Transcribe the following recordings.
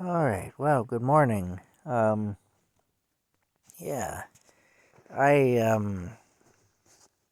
All right. Well, good morning. Yeah, I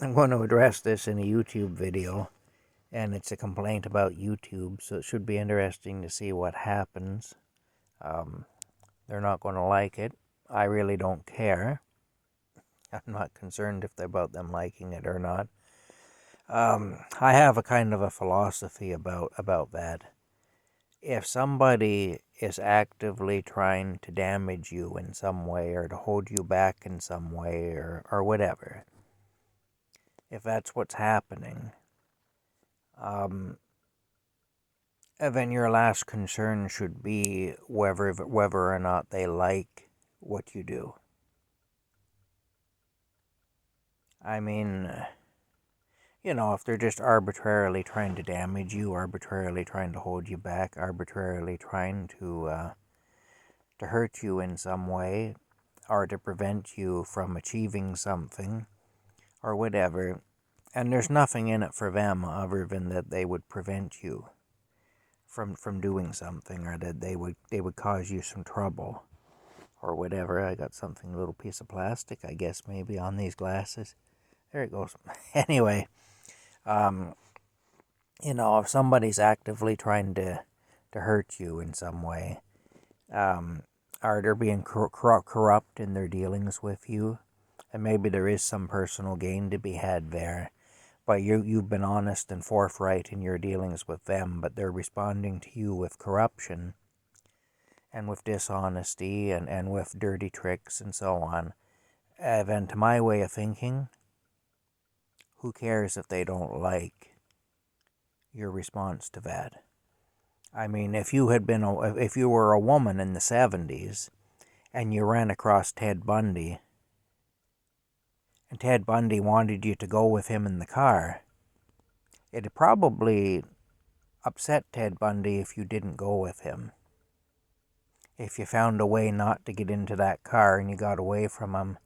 I'm going to address this in a YouTube video, and it's a complaint about YouTube, so it should be interesting to see what happens. Um, they're not going to like it. I really don't care. I'm not concerned if they're about them liking it or not. I have a kind of a philosophy about that. If somebody is actively trying to damage you in some way or to hold you back in some way or whatever, if that's what's happening, um, then your last concern should be whether or not they like what you do. I mean, if they're just arbitrarily trying to damage you, arbitrarily trying to hold you back, arbitrarily trying to hurt you in some way, or to prevent you from achieving something, or whatever, and there's nothing in it for them other than that they would prevent you from doing something, or that they would cause you some trouble, or whatever. I got something, a little piece of plastic, I guess, maybe on these glasses. There it goes. Anyway, um, if somebody's actively trying to hurt you in some way, or they're being corrupt in their dealings with you, and maybe there is some personal gain to be had there, but you've been honest and forthright in your dealings with them, but they're responding to you with corruption and with dishonesty and with dirty tricks and so on. Then, to my way of thinking, who cares if they don't like your response to that? I mean, if you were a woman in the 70s and you ran across Ted Bundy, and Ted Bundy wanted you to go with him in the car, it'd probably upset Ted Bundy if you didn't go with him. If you found a way not to get into that car and you got away from him,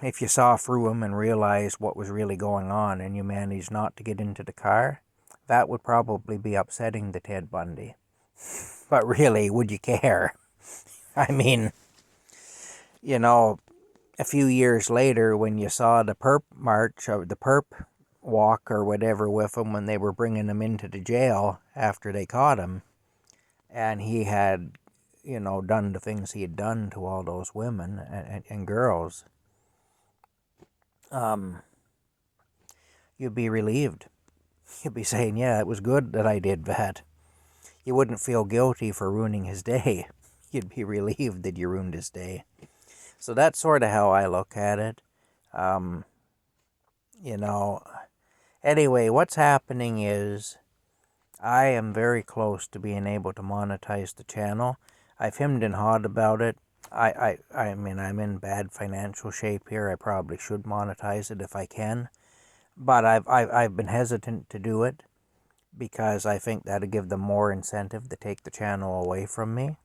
if you saw through him and realized what was really going on and you managed not to get into the car, that would probably be upsetting to Ted Bundy. But really, would you care? I mean, a few years later when you saw the perp march or the perp walk or whatever with him when they were bringing him into the jail after they caught him, and he had, done the things he had done to all those women and girls, you'd be relieved. You'd be saying, yeah, it was good that I did that. You wouldn't feel guilty for ruining his day. You'd be relieved that you ruined his day. So that's sort of how I look at it. Um, anyway, what's happening is I am very close to being able to monetize the channel. I've hemmed and hawed about it. I mean, I'm in bad financial shape here. I probably should monetize it if I can. But I've been hesitant to do it because I think that'd give them more incentive to take the channel away from me.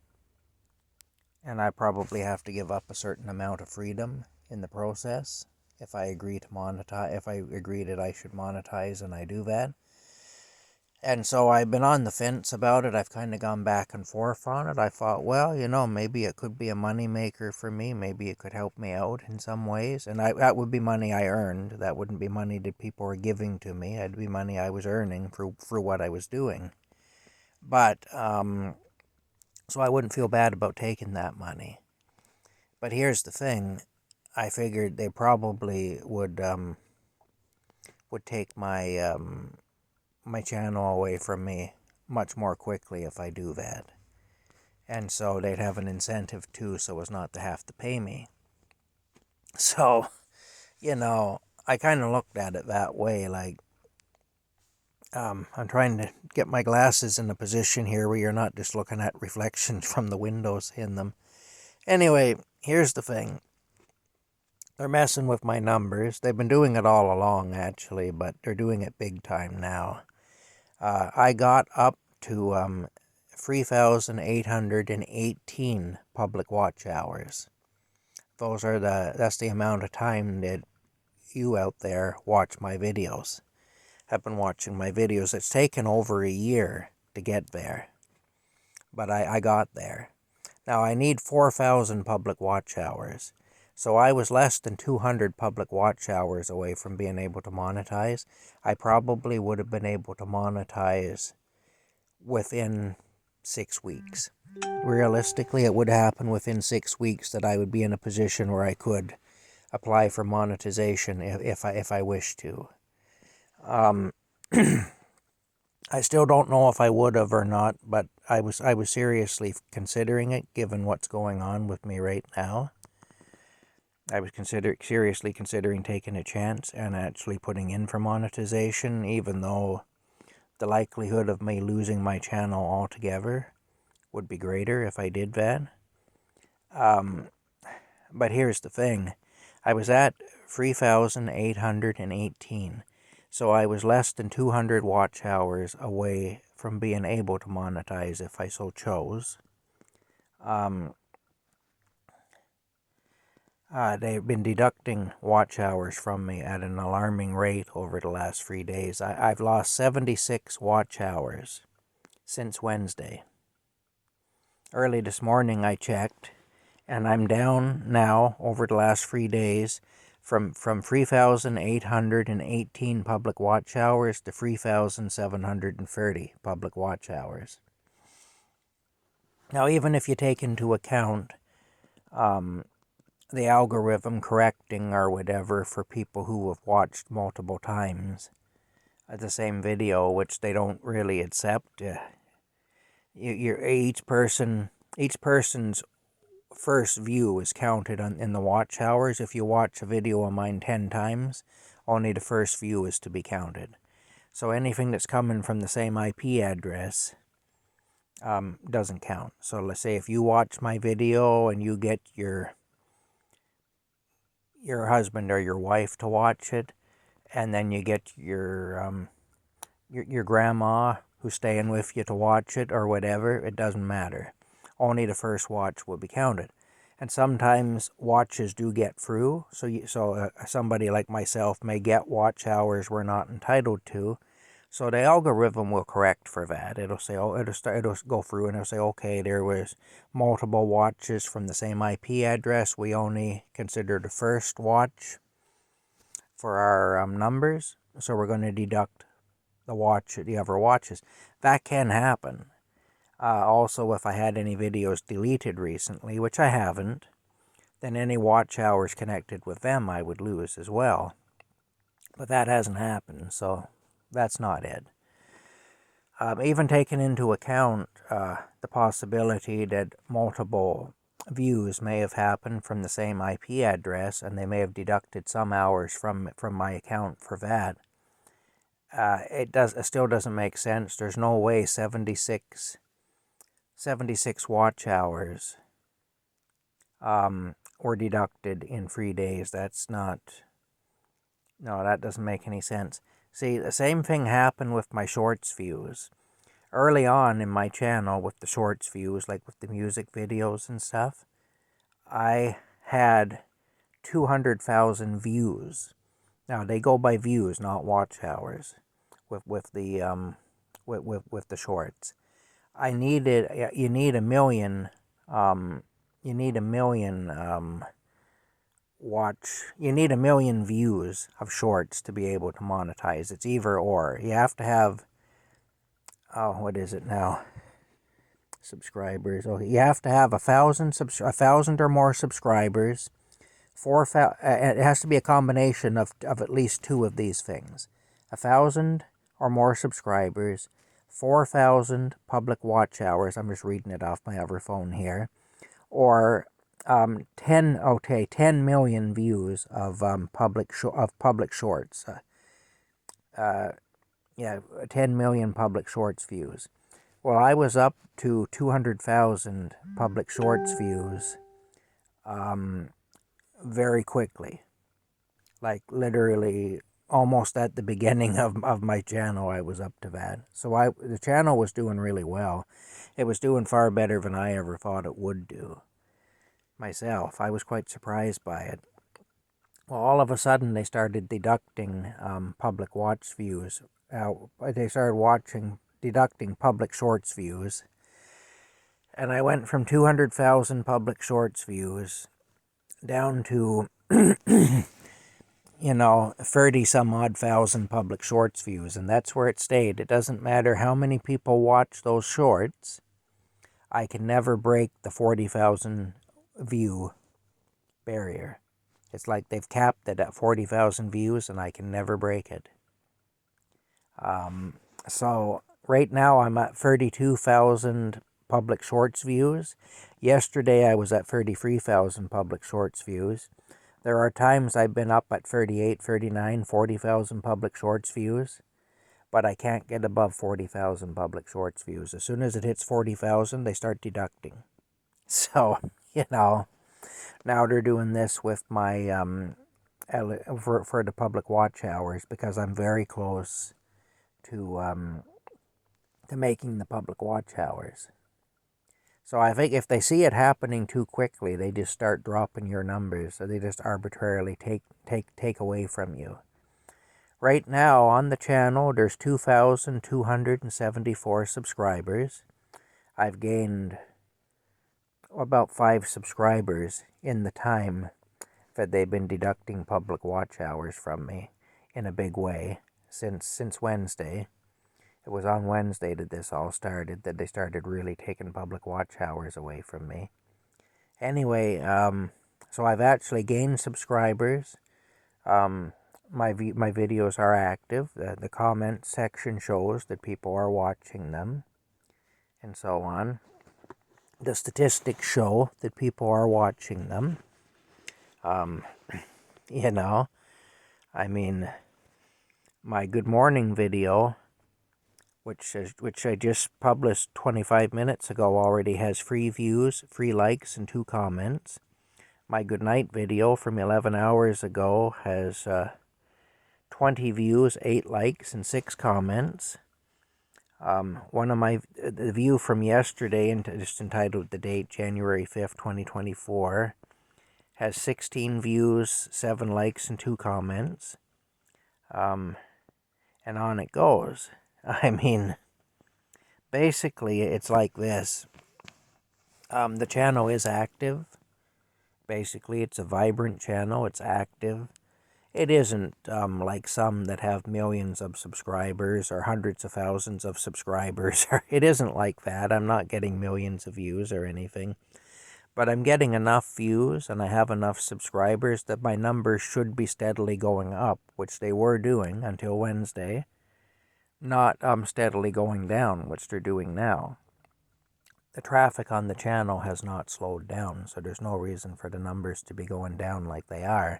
And I probably have to give up a certain amount of freedom in the process if I agree to monetize, if I agree that I should monetize and I do that. And so I've been on the fence about it. I've kind of gone back and forth on it. I thought, well, maybe it could be a money maker for me. Maybe it could help me out in some ways. And that would be money I earned. That wouldn't be money that people were giving to me. It'd be money I was earning for what I was doing. But, so I wouldn't feel bad about taking that money. But here's the thing. I figured they probably would take my my channel away from me much more quickly if I do that. And so they'd have an incentive too, so as not to have to pay me. So, I kind of looked at it that way, like, I'm trying to get my glasses in a position here where you're not just looking at reflections from the windows in them. Anyway, here's the thing. They're messing with my numbers. They've been doing it all along, actually, but they're doing it big time now. I got up to 3,818 public watch hours. That's the amount of time that you out there watch my videos. Have been watching my videos. It's taken over a year to get there. but I got there. Now I need 4,000 public watch hours. So I was less than 200 public watch hours away from being able to monetize. I probably would have been able to monetize within 6 weeks. Realistically, it would happen within 6 weeks that I would be in a position where I could apply for monetization if I wish to. I still don't know if I would have or not, but I was seriously considering it, given what's going on with me right now. I was seriously considering taking a chance and actually putting in for monetization, even though the likelihood of me losing my channel altogether would be greater if I did that. But here's the thing. I was at 3,818. So I was less than 200 watch hours away from being able to monetize if I so chose. They've been deducting watch hours from me at an alarming rate over the last 3 days. I've lost 76 watch hours since Wednesday. Early this morning I checked, and I'm down now over the last 3 days from 3,818 public watch hours to 3,730 public watch hours. Now, even if you take into account the algorithm correcting or whatever for people who have watched multiple times the same video, which they don't really accept, each person's first view is counted in the watch hours. If you watch a video of mine 10 times, only the first view is to be counted. So anything that's coming from the same IP address doesn't count. So let's say if you watch my video and you get your husband or your wife to watch it, and then you get your grandma who's staying with you to watch it or whatever, it doesn't matter. Only the first watch will be counted. And sometimes watches do get through, so somebody like myself may get watch hours we're not entitled to. So the algorithm will correct for that. It'll say, it'll go through and it'll say, okay, there was multiple watches from the same IP address. We only consider the first watch for our numbers, so we're going to deduct the other watches. That can happen. Also, if I had any videos deleted recently, which I haven't, then any watch hours connected with them I would lose as well. But that hasn't happened, so that's not it. Even taking into account the possibility that multiple views may have happened from the same IP address, and they may have deducted some hours from my account for that, it still doesn't make sense. There's no way 76 watch hours were deducted in 3 days. That doesn't make any sense. See, the same thing happened with my shorts views. Early on in my channel with the shorts views, like with the music videos and stuff, I had 200,000 views. Now, they go by views, not watch hours, with the shorts. You need a million views of shorts to be able to monetize. It's either or. You have to have, what is it now? Subscribers. Okay, you have to have 1,000 or more subscribers. It has to be a combination of at least two of these things: 1,000 or more subscribers, 4,000 public watch hours. I'm just reading it off my other phone here, or 10 million views of public shorts. 10 million public shorts views. Well, I was up to 200,000 public shorts views very quickly. Like literally almost at the beginning of my channel, I was up to that. So the channel was doing really well. It was doing far better than I ever thought it would do myself. I was quite surprised by it. Well, all of a sudden they started deducting public watch views. They started deducting public shorts views And I went from 200,000 public shorts views down to, 30 some odd thousand public shorts views. And that's where it stayed. It doesn't matter how many people watch those shorts. I can never break the 40,000 view barrier. It's like they've capped it at 40,000 views and I can never break it. So right now I'm at 32,000 public shorts views. Yesterday I was at 33,000 public shorts views. There are times I've been up at 38, 39, 40,000 public shorts views, but I can't get above 40,000 public shorts views. As soon as it hits 40,000, they start deducting. So, now they're doing this with my, for the public watch hours, because I'm very close to making the public watch hours. So I think if they see it happening too quickly, they just start dropping your numbers, or they just arbitrarily take away from you. Right now on the channel, there's 2,274 subscribers. I've gained about 5 subscribers in the time that they've been deducting public watch hours from me in a big way since Wednesday. It was on Wednesday that this all started, that they started really taking public watch hours away from me. Anyway, so I've actually gained subscribers. My videos are active. The comment section shows that people are watching them, and so on. The statistics show that people are watching them. I mean, my good morning video, which I just published 25 minutes ago, already has 3 views, 3 likes, and 2 comments. My good night video from 11 hours ago has 20 views, 8 likes, and 6 comments. The view from yesterday, just entitled "The Date, January 5th, 2024, has 16 views, 7 likes, and 2 comments. And on it goes. I mean, basically, it's like this. The channel is active. Basically, it's a vibrant channel. It's active. It isn't like some that have millions of subscribers or hundreds of thousands of subscribers. It isn't like that. I'm not getting millions of views or anything. But I'm getting enough views and I have enough subscribers that my numbers should be steadily going up, which they were doing until Wednesday. Not steadily going down, which they're doing now. The traffic on the channel has not slowed down, so there's no reason for the numbers to be going down like they are.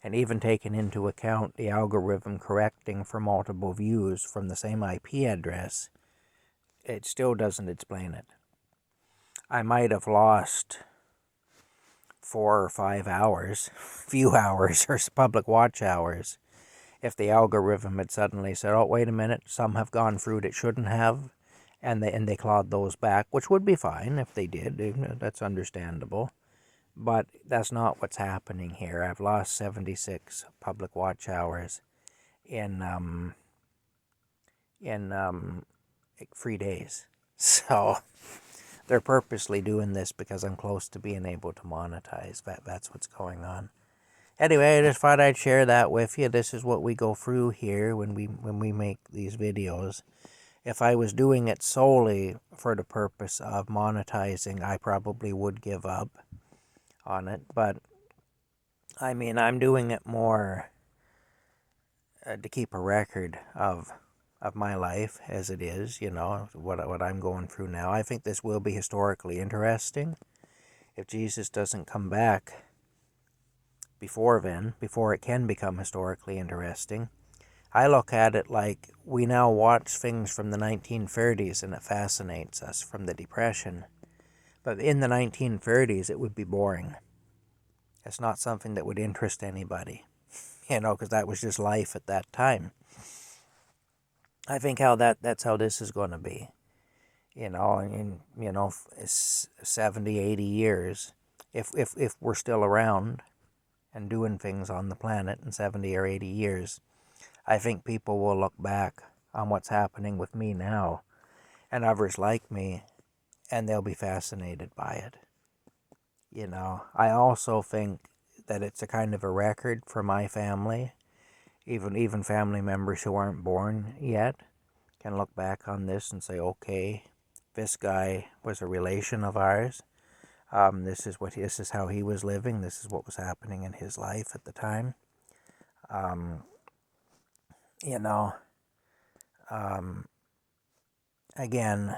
And even taking into account the algorithm correcting for multiple views from the same IP address, it still doesn't explain it. I might have lost 4 or 5 hours, few hours, or public watch hours, if the algorithm had suddenly said, oh, wait a minute, some have gone through that shouldn't have, and they clawed those back, which would be fine if they did. That's understandable. But that's not what's happening here. I've lost 76 public watch hours in 3 days. So they're purposely doing this because I'm close to being able to monetize. That's what's going on. Anyway, I just thought I'd share that with you. This is what we go through here when we make these videos. If I was doing it solely for the purpose of monetizing, I probably would give up on it. But, I mean, I'm doing it more to keep a record of my life as it is, what I'm going through now. I think this will be historically interesting. If Jesus doesn't come back before then, before it can become historically interesting, I look at it like we now watch things from the 1930s and it fascinates us, from the Depression. But in the 1930s, it would be boring. It's not something that would interest anybody, because that was just life at that time. I think that's how this is going to be. In 70, 80 years, if we're still around and doing things on the planet in 70 or 80 years, I think people will look back on what's happening with me now and others like me and they'll be fascinated by it. I also think that it's a kind of a record for my family. Even family members who aren't born yet can look back on this and say, okay, this guy was a relation of ours. This is how he was living. This is what was happening in his life at the time. Um, you know, um, Again,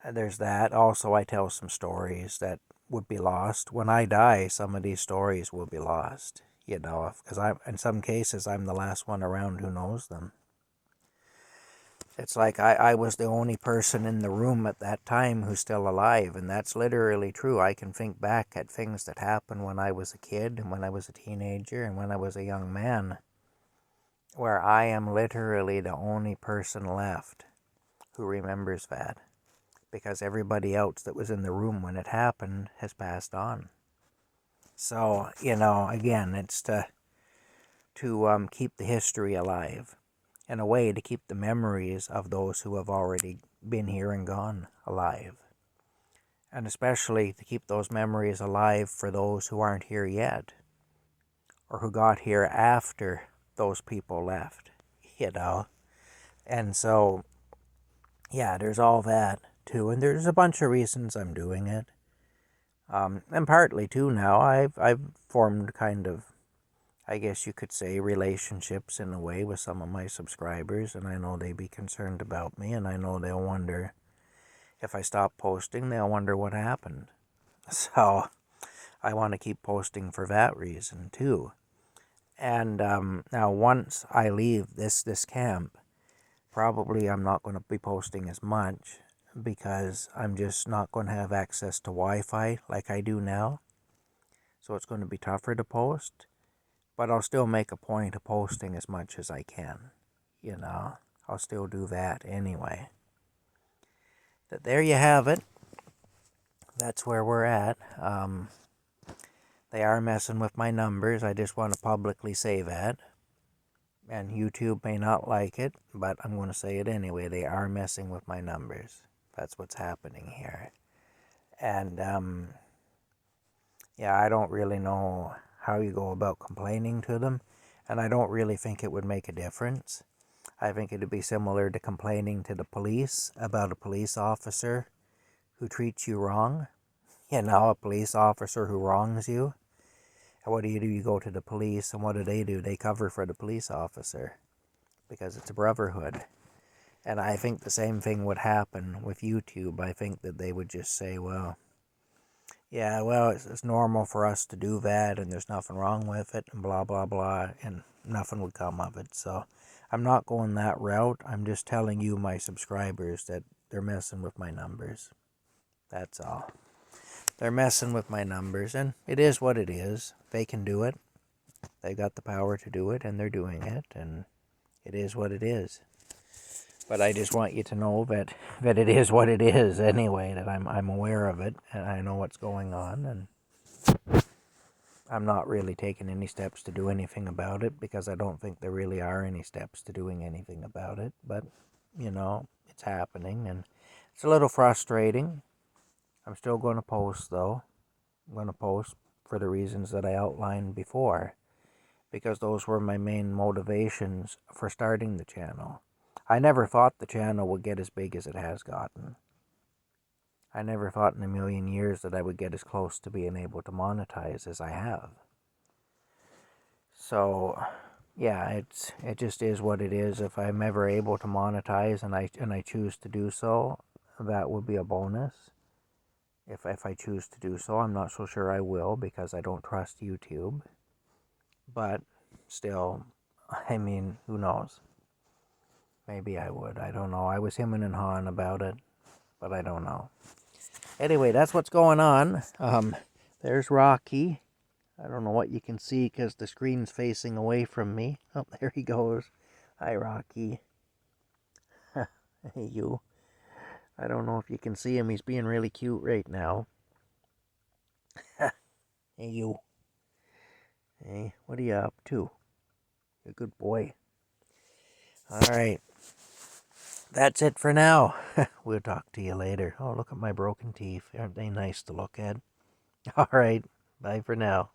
there's that. Also, I tell some stories that would be lost. When I die, some of these stories will be lost. Because in some cases, I'm the last one around who knows them. It's like I was the only person in the room at that time who's still alive, and that's literally true. I can think back at things that happened when I was a kid, and when I was a teenager, and when I was a young man, where I am literally the only person left who remembers that, because everybody else that was in the room when it happened has passed on. So, again, it's to keep the history alive. In a way, to keep the memories of those who have already been here and gone alive. And especially to keep those memories alive for those who aren't here yet, or who got here after those people left, And so, yeah, there's all that too. And there's a bunch of reasons I'm doing it. And partly too now, I've formed kind of, I guess you could say, relationships in a way with some of my subscribers, and I know they be concerned about me, and I know they'll wonder if I stop posting, they'll wonder what happened. So I want to keep posting for that reason too. And now once I leave this camp, probably I'm not going to be posting as much because I'm just not going to have access to Wi-Fi like I do now. So it's going to be tougher to post. But I'll still make a point of posting as much as I can. I'll still do that anyway. But there you have it. That's where we're at. They are messing with my numbers. I just want to publicly say that. And YouTube may not like it, but I'm going to say it anyway. They are messing with my numbers. That's what's happening here. And, yeah, I don't really know how you go about complaining to them. And I don't really think it would make a difference. I think it would be similar to complaining to the police about a police officer who treats you wrong. A police officer who wrongs you. And what do? You go to the police, and what do? They cover for the police officer because it's a brotherhood. And I think the same thing would happen with YouTube. I think that they would just say, well, yeah, well, it's normal for us to do that, and there's nothing wrong with it, and blah, blah, blah, and nothing would come of it. So I'm not going that route. I'm just telling you, my subscribers, that they're messing with my numbers. That's all. They're messing with my numbers, and it is what it is. They can do it. They got the power to do it, and they're doing it, and it is what it is. But I just want you to know that it is what it is anyway, that I'm aware of it, and I know what's going on, and I'm not really taking any steps to do anything about it, because I don't think there really are any steps to doing anything about it. But, it's happening, and it's a little frustrating. I'm still going to post, though. I'm going to post for the reasons that I outlined before, because those were my main motivations for starting the channel. I never thought the channel would get as big as it has gotten. I never thought in a million years that I would get as close to being able to monetize as I have. So, yeah, it just is what it is. If I'm ever able to monetize and I choose to do so, that would be a bonus. If I choose to do so, I'm not so sure I will, because I don't trust YouTube. But still, I mean, who knows? Maybe I would. I don't know. I was hemming and hawing about it, but I don't know. Anyway, that's what's going on. There's Rocky. I don't know what you can see because the screen's facing away from me. Oh, there he goes. Hi, Rocky. Hey, you. I don't know if you can see him. He's being really cute right now. Hey, you. Hey, what are you up to? You're a good boy. All right. that's it for now. We'll talk to you later. Oh, look at my broken teeth. Aren't they nice to look at? All right. Bye for now.